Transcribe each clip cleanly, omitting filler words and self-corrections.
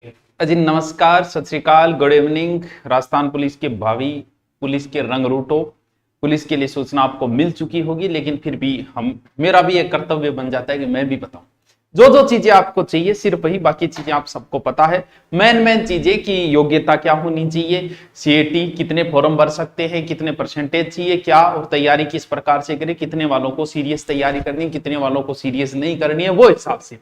जी नमस्कार, सत श्री अकाल, गुड इवनिंग। राजस्थान पुलिस के भावी पुलिस के रंग रूटों, पुलिस के लिए सूचना आपको मिल चुकी होगी, लेकिन फिर भी मेरा भी एक कर्तव्य बन जाता है कि मैं भी बताऊं जो जो चीजें आपको चाहिए, सिर्फ वही, बाकी चीजें आप सबको पता है। मेन चीजें कि योग्यता क्या होनी चाहिए, सीएटी कितने फॉर्म भर सकते हैं, कितने परसेंटेज चाहिए, क्या और तैयारी किस प्रकार से करें, कितने वालों को सीरियस तैयारी करनी है, कितने वालों को सीरियस नहीं करनी है, वो हिसाब से।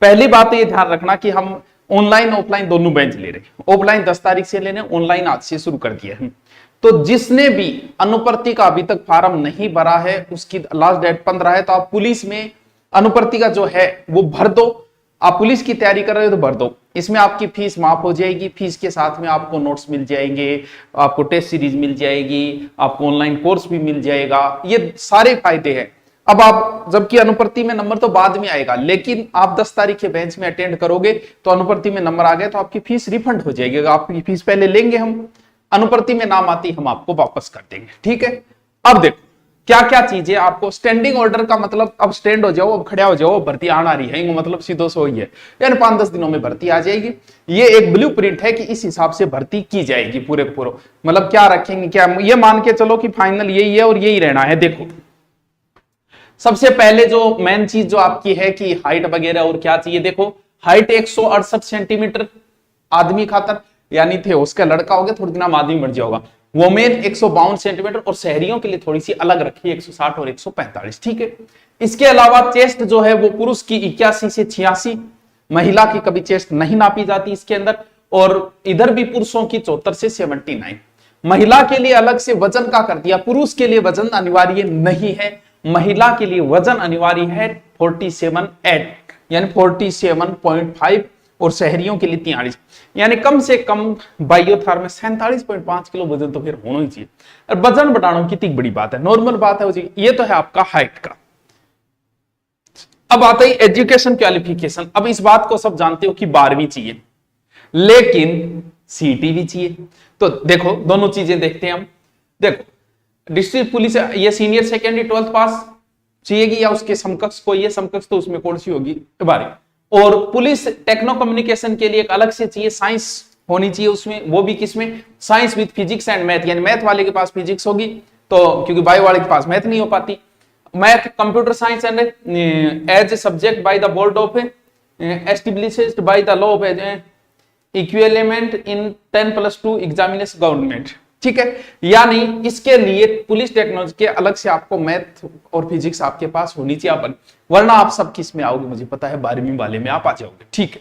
पहली बात तो ये ध्यान रखना कि हम ऑनलाइन ऑफलाइन दोनों बेंच ले रहे हैं। ऑफलाइन 10 तारीख से लेने, ऑनलाइन आज से शुरू कर दिया है। तो जिसने भी अनुपर्ति का अभी तक फार्म नहीं भरा है, उसकी लास्ट डेट 15 है, तो आप पुलिस में अनुपर्ति का जो है वो भर दो। आप पुलिस की तैयारी कर रहे हो तो भर दो। इसमें आपकी फीस माफ हो जाएगी, फीस के साथ में आपको नोट्स मिल जाएंगे, आपको टेस्ट सीरीज मिल जाएगी, आपको ऑनलाइन कोर्स भी मिल जाएगा, ये सारे फायदे हैं। अब आप जबकि अनुपर्ति में नंबर तो बाद में आएगा, लेकिन आप 10 तारीख के बेंच में अटेंड करोगे तो अनुपर्ति में नंबर आ गया तो आपकी फीस रिफंड हो जाएगी। आपकी फीस पहले लेंगे हम, अनुपर्ति में नाम आती हम आपको वापस कर देंगे, ठीक है। अब देखो क्या क्या चीजें आपको, स्टैंडिंग ऑर्डर का मतलब अब स्टैंड हो जाओ, अब खड़ा हो जाओ, भर्ती आना रही है, मतलब सीधो सो ही है, यानी 5-10 दिनों में भर्ती आ जाएगी। ये एक ब्लूप्रिंट है कि इस हिसाब से भर्ती की जाएगी पूरे मतलब क्या रखेंगे, क्या ये मान के चलो कि फाइनल यही है और यही रहना है। देखो सबसे पहले जो मेन चीज जो आपकी है कि हाइट वगैरह और क्या चाहिए, देखो हाइट 168 सेंटीमीटर आदमी खातर, यानी थे उसका लड़का हो गया, थोड़ी दिन आदमी बढ़ जाओगा। वोमेन 152 सेंटीमीटर, और शहरियों के लिए थोड़ी सी अलग रखी 160 और 145, ठीक है। इसके अलावा चेस्ट जो है वो पुरुष की 81 से 86, महिला की कभी चेस्ट नहीं नापी जाती इसके अंदर, और इधर भी पुरुषों की 74 से 79। महिला के लिए अलग से वजन का कर दिया, पुरुष के लिए वजन अनिवार्य नहीं है, महिला के लिए वजन अनिवार्य है 47.8 यानी 47.5, और शहरियों के लिए 43, यानी कम से कम बायोथार में 47.5 किलो वजन तो फिर होना ही चाहिए। और वजन बढ़ाना कितनी बड़ी बात है, नॉर्मल बात है जी। ये तो है आपका हाइट का। अब आता है एजुकेशन क्वालिफिकेशन। अब इस बात को सब जानते हो कि 12वीं चाहिए, लेकिन सीटी भी चाहिए। तो देखो दोनों चीजें देखते हैं हम। देखो डिस्ट्रिक्ट पुलिस ये सीनियर सेकेंडरी 12th पास चाहिएगी, या उसके समकक्ष कोई है, समकक्ष तो उसमें कौन सी होगी 12। और पुलिस टेक्नो कम्युनिकेशन के लिए एक अलग से चाहिए, साइंस होनी चाहिए उसमें, वो भी किसमें, science with physics and math, यानी मैथ वाले के पास फिजिक्स होगी, तो क्योंकि बायो वाले के पास मैथ नहीं हो पाती। Math computer science and as a subject by the board of established by the law of equivalent in 10+2 examination government, ठीक है। यानी इसके लिए पुलिस टेक्नोलॉजी के अलग से आपको मैथ और फिजिक्स आपके पास होनी चाहिए अपन, वरना आप सब किस में आओगे मुझे पता है, 12वीं वाले में आप आ जाओगे, ठीक है।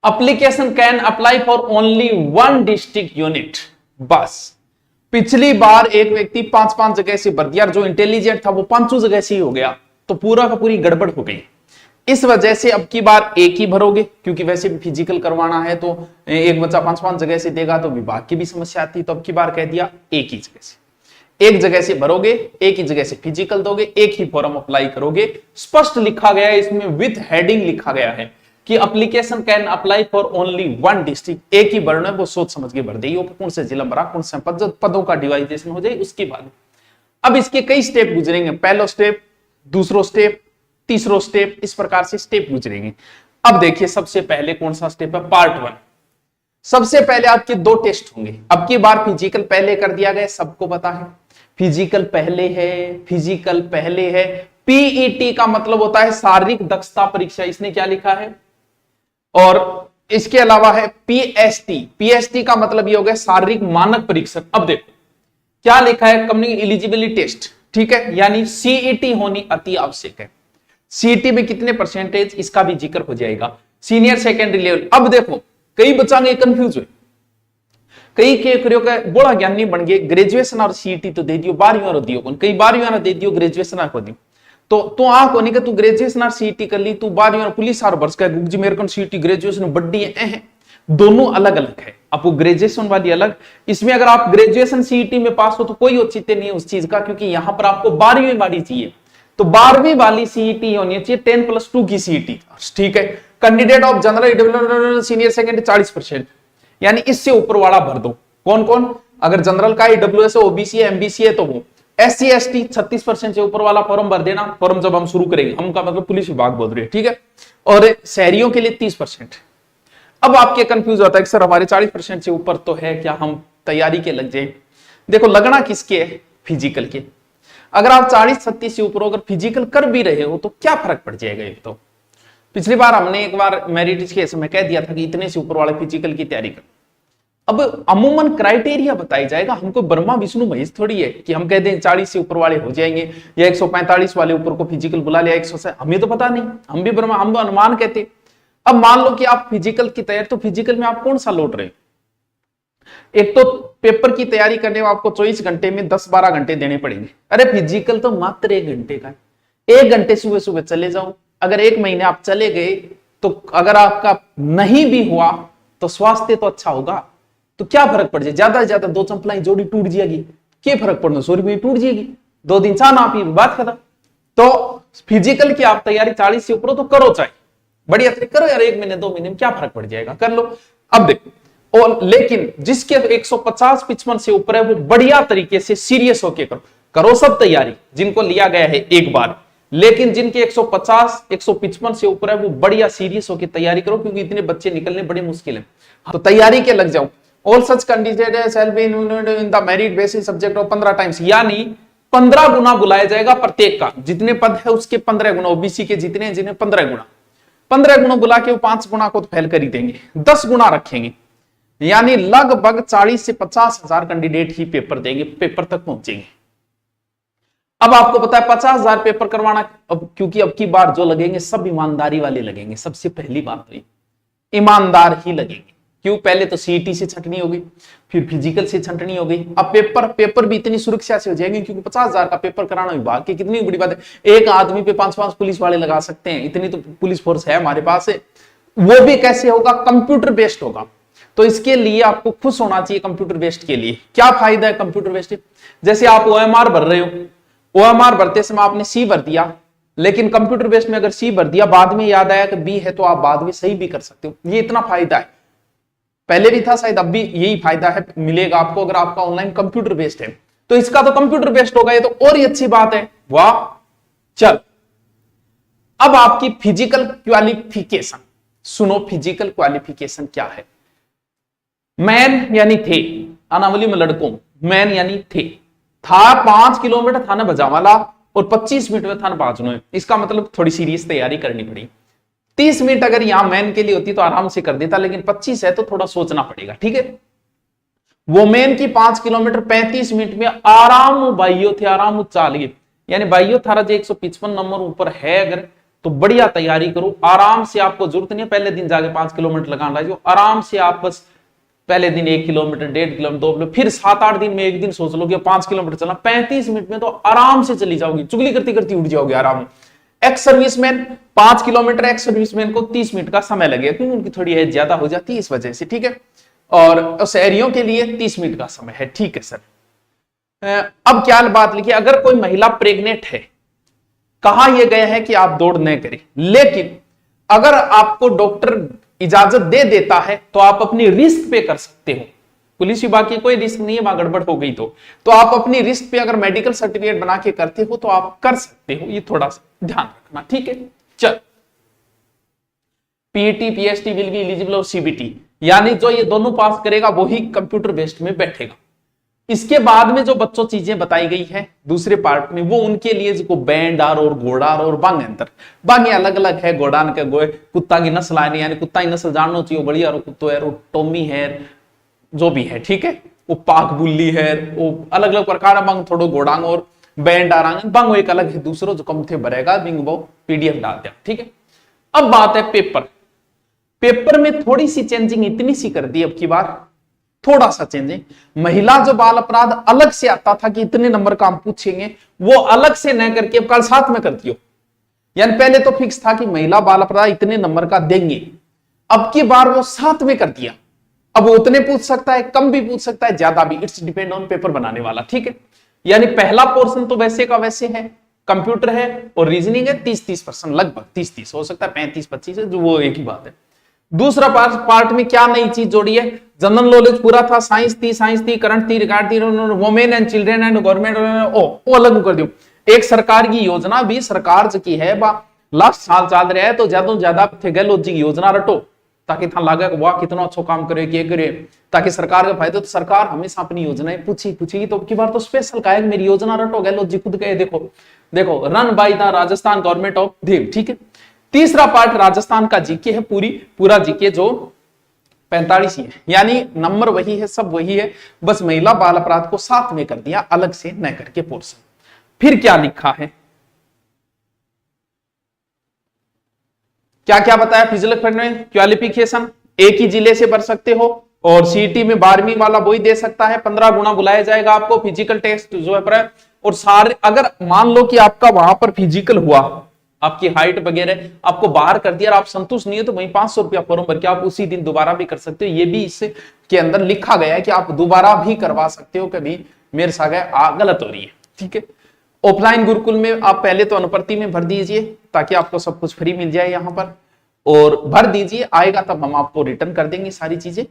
Application can apply for only 1 district unit, बस। पिछली बार एक व्यक्ति 5-5 जगह से भर दिया, जो इंटेलिजेंट था वो 5 जगह से ही हो गया, तो पूरा का पूरी गड़बड़ हो गई। इस वजह से अब की बार एक ही भरोगे, क्योंकि वैसे भी फिजिकल करवाना है तो एक बच्चा 5-5 जगह से देगा तो विभाग की भी समस्या आती, तो अब की बार कह दिया एक ही जगह से, एक जगह से भरोगे, एक ही जगह से फिजिकल दोगे, एक ही फॉर्म अप्लाई करोगे। स्पष्ट लिखा गया है इसमें, विथ हेडिंग लिखा गया है कि application can apply for only 1 district, एक ही भरना है, वो सोच समझ के भर दे, कौन से जिला भरा, कौन से पदों का डिवाइडेशन हो जाए उसके बाद। अब इसके कई स्टेप गुजरेंगे, पहला स्टेप, दूसरा स्टेप, तीसरा स्टेप, इस प्रकार से स्टेप गुजरेंगे। अब देखिए सबसे पहले कौन सा स्टेप है, पार्ट 1। सबसे पहले आपके 2 टेस्ट होंगे। अब की बार फिजिकल पहले कर दिया गया, सबको पता है फिजिकल पहले है, फिजिकल पहले है। पीईटी का मतलब होता है शारीरिक दक्षता परीक्षा, इसने क्या लिखा है, और इसके अलावा है पीएसटी, पीएसटी का मतलब ये हो गया शारीरिक मानक परीक्षण। अब देखो क्या लिखा है, कम्युनिटी एलिजिबिलिटी टेस्ट, ठीक है, यानी सीईटी होनी अति आवश्यक है। सीटी में कितने परसेंटेज, इसका भी जिक्र हो जाएगा। सीनियर सेकेंडरी लेवल, अब देखो कई बच्चे कंफ्यूज हुए, कई के बड़ा ज्ञानी बन गए, ग्रेजुएशन और सीटी तो दे दियो, 12वीं और दियो, कई 12वीं और दे दियो, ग्रेजुएशन को दियो, तो आंख होने का तू ग्रेजुएशन और सीटी कर ली, तू 12वीं और पुलिस और वर्ष का गुज्जी मेरे को सीटी ग्रेजुएशन बड्डी है, दोनों अलग अलग है। आपको ग्रेजुएशन वाली अलग, इसमें अगर आप ग्रेजुएशन सीटी में पास हो तो कोई औचित्य नहीं है उस चीज का, क्योंकि यहां पर आपको 12वीं वाली चाहिए, तो 12वीं वाली सीईटी होनी चाहिए 10+2 की सीईटी, ठीक है। Candidate of general senior secondary 40%, यानी इससे ऊपर वाला भर दो। कौन कौन, अगर जनरल का ईडब्ल्यूएस है, ओबीसी है, एमबीसी है, तो वो एससी एसटी 36% से ऊपर वाला फॉर्म भर देना। फॉर्म जब हम शुरू करेंगे, हम का मतलब पुलिस विभाग बोल रहे हैं, ठीक है। और शहरियों के लिए 30%, अब आपके कंफ्यूज होता है कि सर हमारे 40% से ऊपर तो है, क्या हम तैयारी के लग जाए? देखो लगना किसके है? फिजिकल के। अगर आप 40-36 से ऊपर अगर फिजिकल कर भी रहे हो तो क्या फर्क पड़ जाएगा? एक तो पिछली बार हमने एक बार मेरिट केस में कह दिया था कि इतने से ऊपर वाले फिजिकल की तैयारी कर। अब अमूमन क्राइटेरिया बताई जाएगा, हमको ब्रह्मा विष्णु महेश थोड़ी है कि हम कह दें 40 से ऊपर वाले हो जाएंगे या 145 वाले ऊपर को फिजिकल बुला लिया 100 से, हमें तो पता नहीं, हम भी ब्रह्मा, हम अनुमान कहते। अब मान लो कि आप फिजिकल की तैयारी, तो फिजिकल में आप कौन सा लौट रहे हो? एक तो पेपर की तैयारी करने में आपको 24 घंटे में 10-12 घंटे देने पड़ेंगे। अरे फिजिकल तो मात्र 1 घंटे का है, 1 घंटे सुबह सुबह चले जाओ। अगर 1 महीने आप चले गए तो अगर आपका नहीं भी हुआ तो स्वास्थ्य तो अच्छा होगा, तो क्या फर्क पड़ जाए? ज्यादा से ज्यादा 2 चंपलाएं जोड़ी टूट जाएगी, क्या फर्क पड़ना? 100 रुपये टूट जाएगी, 2 दिन चाह ना पी, बात खत्म। तो फिजिकल की आप तैयारी 40 से ऊपर तो करो, चाहे बढ़िया तरीके करो यार, 1 महीने 2 महीने में क्या फर्क पड़ जाएगा, कर लो। अब देखो, और लेकिन जिसके 150-55 से ऊपर है वो बढ़िया तरीके से सीरियस होके करो सब तैयारी, जिनको लिया गया है एक बार। लेकिन जिनके 150-155 से ऊपर है वो बढ़िया सीरियस होके तैयारी करो, क्योंकि इतने बच्चे निकलने बड़े मुश्किल है। तो तैयारी के लग जाओ। All such candidate shall be in the merit basis subject of 15 times, यानी 15 गुना बुलाया जाएगा प्रत्येक का, जितने पद है उसके 15 गुना। ओबीसी के जितने हैं जिन्हें 15 गुना, 15 गुना बुला के वो 5 गुना को तो फेल कर ही देंगे, 10 गुना रखेंगे, यानी लगभग 40 से 50 हजार कैंडिडेट ही पेपर देंगे, पेपर तक पहुंचेंगे। अब आपको पता है 50,000 पेपर करवाना, अब क्योंकि अब की बार जो लगेंगे सब ईमानदारी वाले लगेंगे। सबसे पहली बात तो ईमानदार ही लगेंगे। क्यों? पहले तो सीईटी से छंटनी होगी, फिर फिजिकल से छंटनी होगी। अब पेपर भी इतनी सुरक्षा से हो जाएंगे, क्योंकि 50,000 का पेपर कराना विभाग की कितनी बड़ी बात है। एक आदमी पे 5-5 पुलिस वाले लगा सकते हैं, इतनी तो पुलिस फोर्स है हमारे पास है। वो भी कैसे होगा? कंप्यूटर बेस्ड होगा। तो इसके लिए आपको खुश होना चाहिए। कंप्यूटर बेस्ड के लिए क्या फायदा है कंप्यूटर बेस्ड? जैसे आप ओएमआर भर रहे हो, ओएमआर भरते समय आपने सी भर दिया, लेकिन कंप्यूटर बेस्ड में अगर सी भर दिया, बाद में याद आया कि बी है, तो आप बाद में सही भी कर सकते हो। ये इतना फायदा है, पहले भी था शायद, अब भी यही फायदा है, मिलेगा आपको अगर आपका ऑनलाइन कंप्यूटर बेस्ड है। तो इसका तो कंप्यूटर बेस्ड होगा, ये तो और ही अच्छी बात है। वाह। चल अब आपकी फिजिकल क्वालिफिकेशन सुनो। फिजिकल क्वालिफिकेशन क्या है? मैन यानी थे, अनावली में लड़कों, मैन यानी थे, था 5 किलोमीटर थाना बजावाला और 25 मिनट में थाना बाजनो। इसका मतलब थोड़ी सीरियस तैयारी करनी पड़ी। 30 मिनट अगर यहां मैन के लिए होती तो आराम से कर देता, लेकिन 25 है तो थोड़ा सोचना पड़ेगा, ठीक है। वो मैन की 5 किलोमीटर 35 मिनट में आराम बाइयो थे, आराम चालिए, यानी बाइयो थारा जो 155 नंबर ऊपर है अगर, तो बढ़िया तैयारी करो आराम से। आपको जरूरत नहीं है पहले दिन जाके 5 किलोमीटर लगाना, जो आराम से आप बस पहले दिन 1 किलोमीटर, 1.5 किलोमीटर, 2 किलोमीटर, फिर 7-8 दिन में एक दिन सोच लो कि 5 किलोमीटर चलना, 35 मिनट में तो आराम से चली जाओगी, चुगली करती करती उठ जाओगे आराम। Ex serviceman 5 kilometre, ex serviceman को 30 मिनट का समय लगेगा, क्योंकि उनकी थोड़ी एज ज्यादा हो जाती है इस वजह से, ठीक है। और शहरियों के लिए 30 मिनट का समय है, ठीक है सर। अब क्या बात लिखी, अगर कोई महिला प्रेग्नेंट है, कहा यह गया है कि आप दौड़ न करें, लेकिन अगर आपको डॉक्टर इजाजत दे देता है तो आप अपनी रिस्क पे कर सकते हो। पुलिस विभाग की कोई रिस्क नहीं है, वहां गड़बड़ हो गई तो आप अपनी रिस्क पे अगर मेडिकल सर्टिफिकेट बना के करते हो तो आप कर सकते हो, ये थोड़ा सा ध्यान रखना, ठीक है। चल, PET PhD will be eligible और सीबीटी, यानी जो ये दोनों पास करेगा वही कंप्यूटर बेस्ड में बैठेगा। इसके बाद में जो बच्चों चीजें बताई गई है दूसरे पार्ट में, वो उनके लिए जिसको बैंडार और घोड़ार और बांग अंतर, बांग अलग अलग है। घोड़ान के गोए कुत्ता की नस्ल आने, यानी कुत्ता की नस्ल जानना चाहिए, बढ़िया कुत्तो है, टोमी है, जो भी है, ठीक है। वो पाक बुल्ली है, वो अलग अलग प्रकार बांग, थोड़ो घोड़ांग और बैंडारांग बांग एक अलग है, दूसरों जो कम थे भरेगा बिंग वो पीडीएफ डाल दिया, ठीक है। अब बात है पेपर में थोड़ी सी चेंजिंग इतनी सी कर दी अब की बार, थोड़ा सा चेंजिंग। महिला जो बाल अपराध अलग से आता था कि इतने नंबर का हम पूछेंगे, वो अलग से न करके अब कल साथ में कर दियो। यानी पहले तो फिक्स था कि महिला बाल अपराध इतने नंबर का देंगे, अब की बार वो साथ में कर दिया। अब वो उतने पूछ सकता है, कम भी पूछ सकता है, ज्यादा भी, इट्स डिपेंड ऑन पेपर बनाने वाला, ठीक है। यानी पहला पोर्शन तो वैसे का वैसे है, कंप्यूटर है और रीजनिंग है, 30-30%, लगभग 30-30 हो सकता है, 35-25 है, जो वो एक ही बात है। दूसरा पार्ट में क्या नई चीज जोड़ी है, जनरल नॉलेज पूरा था, साइंस थी, करंट थी, रिगार्ड थी, women and children and government, वो अलग कर दियो। एक सरकार की योजना भी सरकार की है, लास्ट साल चल रहा है, तो ज्यादा से ज्यादा गहलोत जी की योजना रटो, ताकि था लागे वाह कितना अच्छा काम करे कि करे, ताकि सरकार का फायदा। तो सरकार हमेशा अपनी योजनाएं पूछेगी तो की बार तो स्पेशल का है मेरी योजना रटो गए लो जी खुद गए देखो देखो run by the Rajasthan government of देव। ठीक है, तीसरा पार्ट राजस्थान का जीके है, पूरा जीके जो 45 ही है, यानी नंबर वही है, सब वही है, बस महिला बाल अपराध को साथ में कर दिया अलग से न करके पोर्शन। फिर क्या लिखा है, क्या क्या बताया फिजिकल फिटनेस में, क्वालिफिकेशन एक ही जिले से भर सकते हो और सीईटी में 12वीं वाला वही दे सकता है, 15 गुना बुलाया जाएगा आपको, फिजिकल टेस्ट जो है और सारे, अगर मान लो कि आपका वहां पर फिजिकल हुआ, आपकी हाइट वगैरह आपको बाहर कर दिया और आप संतुष्ट नहीं है तो वहीं 500 रुपया फॉर्म भर के आप उसी दिन दोबारा भी कर सकते हो। ये भी इसके अंदर लिखा गया है कि आप दोबारा भी करवा सकते हो, कभी मेरे साथ गलत हो रही है। ठीक है, ऑफलाइन गुरुकुल में आप पहले तो अनुप्रति में भर दीजिए ताकि आपको सब कुछ फ्री मिल जाए यहाँ पर, और भर दीजिए, आएगा तब हम आपको रिटर्न कर देंगे सारी चीजें।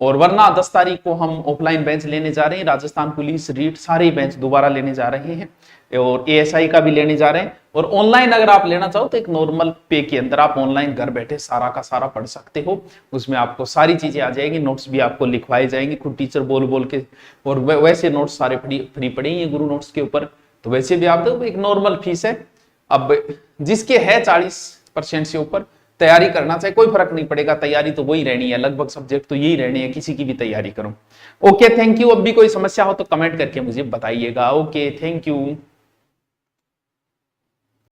और वरना 10 तारीख को हम ऑफलाइन बेंच लेने जा रहे हैं, राजस्थान पुलिस, रीट सारे बेंच दोबारा लेने जा रहे हैं और एएसआई का भी लेने जा रहे हैं। और ऑनलाइन अगर आप लेना चाहो तो एक नॉर्मल पे के अंदर आप ऑनलाइन घर बैठे सारा का सारा पढ़ सकते हो, उसमें आपको सारी चीजें आ जाएगी, नोट्स भी आपको लिखवाए जाएंगे खुद टीचर बोल बोल के, और वैसे नोट्स सारे फ्री पड़ेंगे गुरु नोट्स के ऊपर, तो वैसे भी आप एक नॉर्मल फीस है। अब जिसके है 40% से ऊपर तैयारी करना चाहिए, कोई फर्क नहीं पड़ेगा, तैयारी तो वही रहनी है, लगभग सब्जेक्ट तो यही रहने हैं, किसी की भी तैयारी करो। ओके थैंक यू, अब भी कोई समस्या हो तो कमेंट करके मुझे बताइएगा। Okay thank you.